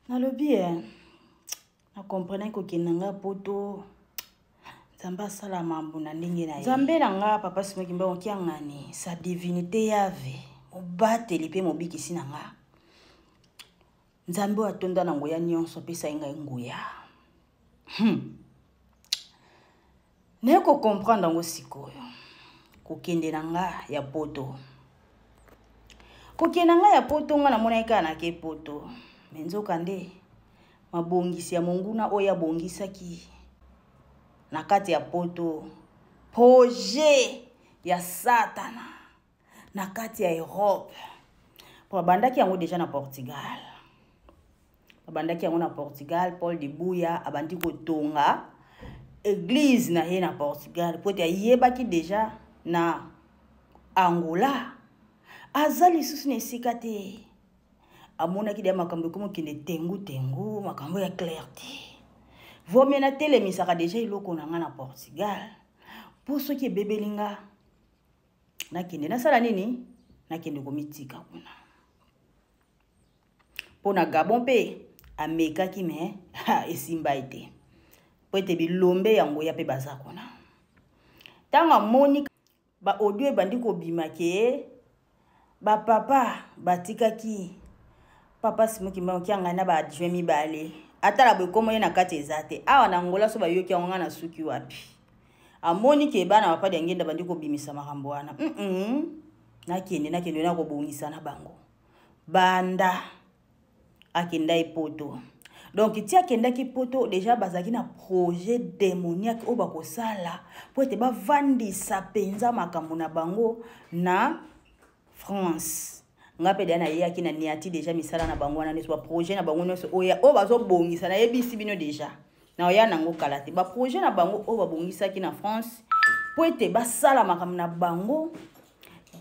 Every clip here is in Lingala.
Nalobi na comprendre ko kinanga poto Zamba sala mambo na ndenge na ye. Zambe na nga papa Simoki Mba okiangani sa divinité yave mobateli pe mobikisi na nga. Nzambe atonda na ngoya nyonso pesa inga nguya. Neko comprendre ngo sikoyo. Kokende na nga ya poto. Kokende na nga ya poto nga na mona eka na ke poto. Menzoka nde mabongisi ya monguna oya bongisaki na kati ya poto projet ya satana na kati ya Europe. Po bandaki yango déjà na Portugal. Bandaki yango na Portugal, Paul de Buya abandi ko tonga église na ye na Portugal. Po te yebaki déjà na Angola. Azali susu ne sikate. Amona ki de makambo komo kinde tengu makambo ya clarté. Vomé na télé misaka déjà iloko na nga na Portugal. Pour ceux qui bebelinga na kende na sala nini na kende komitika kuna. Pona Gabon pe ameka ki me esimba ite. Po ete bilombe yango ya pe baza kuna. Tanga moni ba audio bandi ko bimake ba papa batika ki papa Simoki Mba okianga na ba adjoint mibale. Atala boy komo ye na kati ezate. Awa na Angola so ba yoki nga na suki wapi. Amoni ke bana papa de ngenda bandi ko bimisa makambo wana. Na kende na ko bongisa na bango. Banda akenda ipoto. Donc ti akenda ki poto déjà bazaki na projet démoniaque o ba ko sala po ete ba vandisa penza makambo na bango na France. Nga pe dana yaki na niati déjà misala na bango na neso ba projet na bango neso oya o bazo bongisa na yebisi bino déjà na oya nango kalate ba projet na bango o ba bongisa ki na France po ete ba sala makambo na bango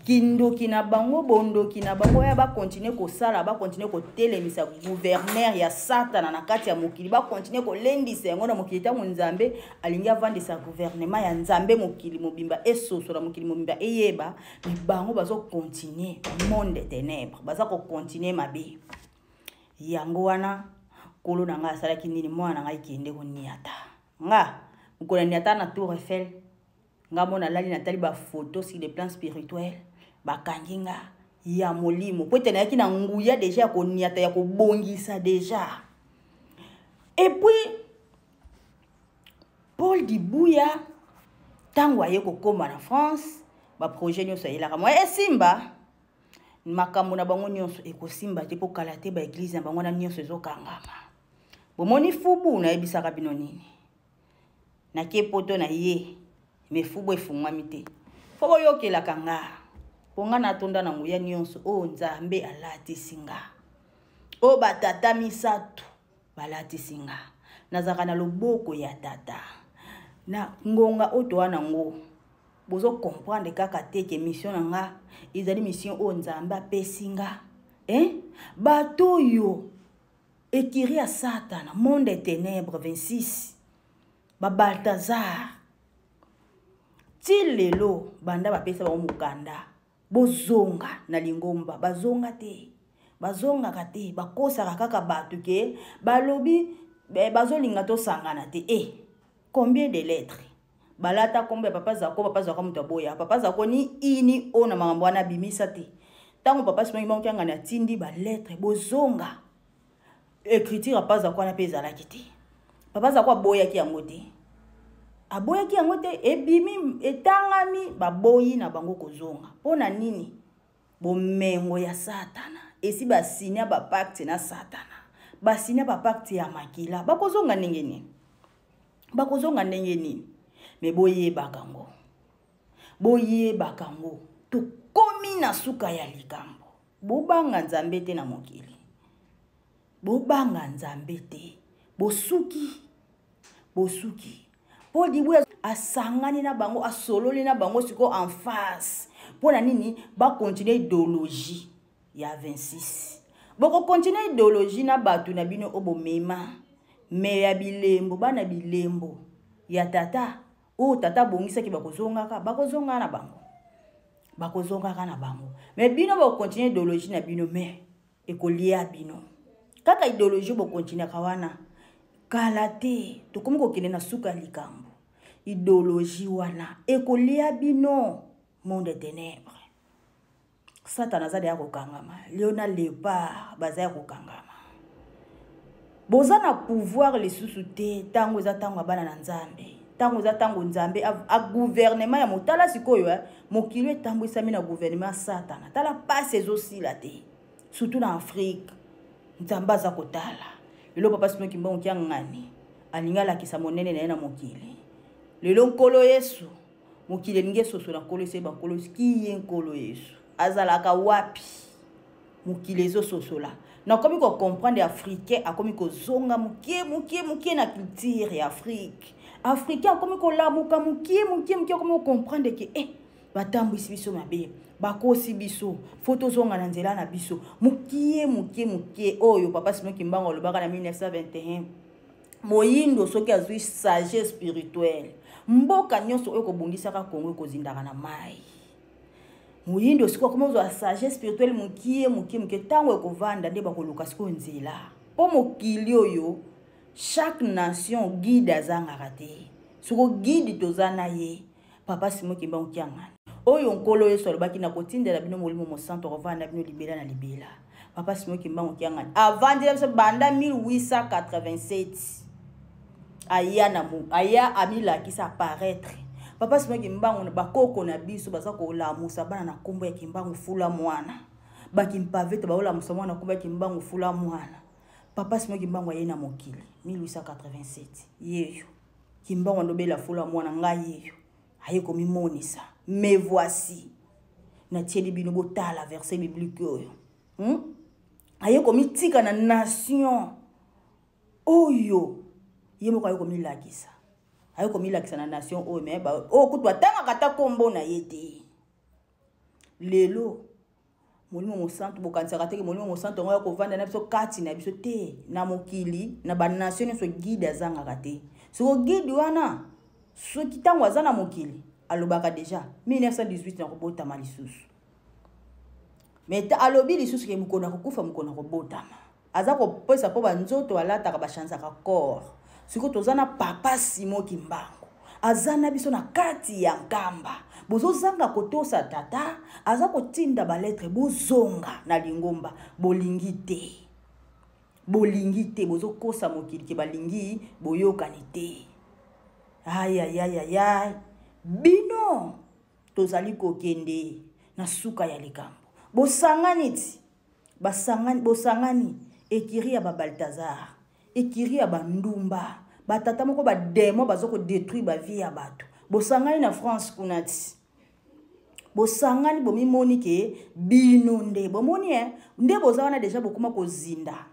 kindoki na bango bondoki na bango ya ba continuer ko sala ba continuer ko telemisa gouverneur ya satana na kati ya mokili ba continuer ko lendisa yango na mokili ta Nzambe alingi avandisa gouvernement ya Nzambe mokili mobimba esoso na mokili mobimba eyeba ni bango bazo continuer monde ténèbres baza ko continuer mabe yango wana kolo na nga sala kinini mwana nga ikende ko niata nga ukona niata na Tour Eiffel nga mona lali na tali ba photo sur le plan spirituel bakanginga ya molimo po tena yaki na nguya déjà ko niata ya ko bongisa déjà. Et puis Paul de Buya tango aye ko koma na France ba projet nyonso yela ka mo esimba makambo na bango nyonso ekosimba te po kalate ba église na bango na nyonso ezokangama. Bomoni fubu na ebisaka bino nini na ke poto na ye me fubu efungwami te fo boyokela kanga ponga na tonda na nguya nyonso o Nzambe alati singa o batata misatu balati singa nazaka na loboko ya tata na ngonga oto wana ngo bozo comprendre kaka te ke mission na nga ezali mission o Nzambe apesinga bato yo ekiri ya satana monde des ténèbres 26 ba Balthazar tilelo banda bapesa ba mukanda bozonga na lingomba bazonga te bazonga kate bakosa kaka batu ke balobi bazolinga to sangana te combien de lettres balata combien papa zako muta boya papa zako ni ini ona makambo wana bimisa te tango papa Simoki Mba okianga na tindi ba lettres bozonga écriture papa zako na peza la kiti papa zako boya ki yango te aboya ki yango te ebimi etangami baboyi na bango kozonga pona nini bomengo ya satana esi basinya ba pacte na satana basinya ba pacte ya makila bakozonga ndenge nini me boye bakango to komi na suka ya likambo bobanga Nzambe te na mokili bobanga Nzambe te bosuki Paul de Buya asangani na bango asololi na bango siko en face pona nini ba continuer idéologie ya 26 boko continuer idéologie na batu na bino obomema me ya bilembo bana bilembo ya tata o tata bongisa ki bakozonga na bango me bino ba continuer idéologie na bino me ekolia bino kaka idéologie bo continuer kawana kala te tokomi kokende na suka likambo idéologie wana ekolia bino monde ténèbre Satan azali ya kokangama Léona Lépard baza ya kokangama boza na pouvoir lisusu te tango eza tango bana na Nzambe tango eza tango Nzambe a gouvernement ya motala sikoyo mokili etambwisami na gouvernement Satan tala passe ezosila te surtout na Afrique Nzambe aza kotala lelo papa sino kimbango kia ngani alinga lakisa monene na ye na mokili lelo nkolo Yesu mokili elingi esoso na nkolo Yesu bankolo Yesu kiye nkolo Yesu azalaka wapi mokili ezososola nakomi ko comprendre africain akomi ko zonga mukie na culture ya Afrique africain akomi ko lamuka mukie akomi ko comprendre que batambwisi biso mabe bakosi biso photo zonga na nzela na biso mukie oyo papa Simon Kimbangu lobaka na 1921 moyindo soki azwi sagesse spirituelle mboka nyonso oyo kobundisaka Kongo kozindaka na mai moyindo siko komo zo sagesse spirituelle mukie tango ekovanda nde bakoluka siko nzela po mokili oyo chaque nation guide azangaka te siko guide tozana ye papa Simon Kimbangu kianga oyo nkolo Yesu alobaki na kotindela bino molimo mosanto kovanda bino libela na libela papa Simon Kimbangu kianga avant de banda 1887 aya amila qui s'apparaître papa Simon Kimbangu bakoko na biso baza ko lamusa bana na kombo ya Kimbangu fula mwana bakimpavete baola musomwana kombo ya Kimbangu fula mwana papa Simon Kimbangu ayena mokili 1887 yeyo Kimbangu ndobela fula mwana ngai yeyo aye komi monisa me voici na tieli bino botala verset biblique oyo aye komi tika na nation oyo yemo aye komi lakisa aye komi lakisa na nation oyo me ba o kutwa tanga kata kombo na yete lelo molimo mosanto bokansaka te molimo mosanto ngoya kovanda na biso kati na biso te na mokili na ba nation so guide azanga te so guide wana so kitango azana mokili alobaka déjà 1918 na kobotama lisusu mais alobi lisusu ke mukona kokufa mukona kobotama aza kopesa po banzoto alataka bashansaka corps siko tozana papa Simon Kimbangu azana biso na kati ya nkamba bozozanga kotosa tata aza kotinda ba lettre bozonga na lingomba bolingi te bozokosa mokili ke balingi boyokani te ay bino tozali kokende na suka ya likambo bosangani ti bosangani ekiri ya Balthazar ekiri ya bandumba batata moko ba demo bazoko détruire ba vie ya bato bosangani na France kunati bosangani bomimoni ke bino nde bomoni nde bozawana déjà bokuma kozinda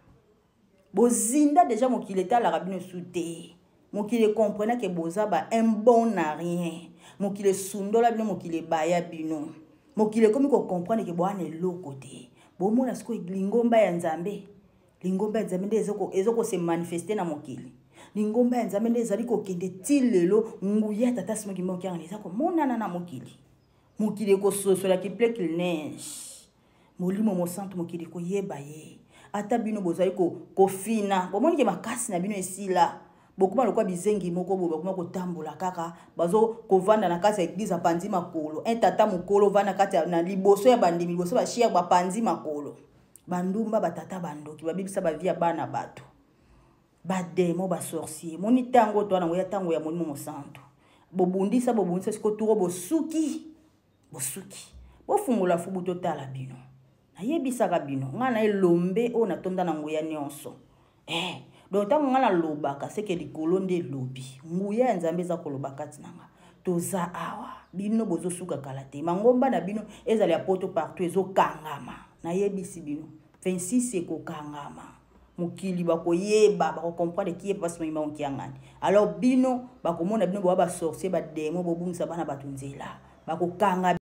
bozinda déjà mokili talaka bino sute mokili comprendre que boza ba un bon na rien mokili sundola bino mokili baya bino mokili komi ko comprendre que boane loko te bomona siko lingomba ya Nzambe nde ezoko se manifester na mokili lingomba ya Nzambe nde ezali ko kende tilelo nguya tata Simon Kimbangu kianga ezako monana na mokili ko sosola ki ple qu'il neige molimo mosanto mokili ko yeba ye ata bino bozali ko fina bomoni ke makasi na bino esila bokuma lokwa bizengi moko bo bakuma kotambola kaka bazo kovanda na kati ya église panzi makolo un tata mukolo vana kati na liboso ya bandimi liboso ba shia ba panzi makolo bandumba batata bandoki babibisa ba via bana bato ba demo ba sorcier moni tango to na ngoya tango ya molimo mosanto bobundisa siko turo bosuki bofungula fubu totala bino ayebisaka bino ngana elombe o na tonda na ngoya nyonso donc tango ngana lobaka seke likolo nde lobi nguya ya Nzambe za kolobaka tinanga toza awa bino bozosuka kala te mangomba na bino ezali ya poto partout ezokangama na yebisi bino 26 ekokangama mokili bakoyeba bakokomprendre ki papa Simon Kimbangu kiangani alors bino bakomona bino ba sorcier ba demo bobungisa bana batunzela bakokanga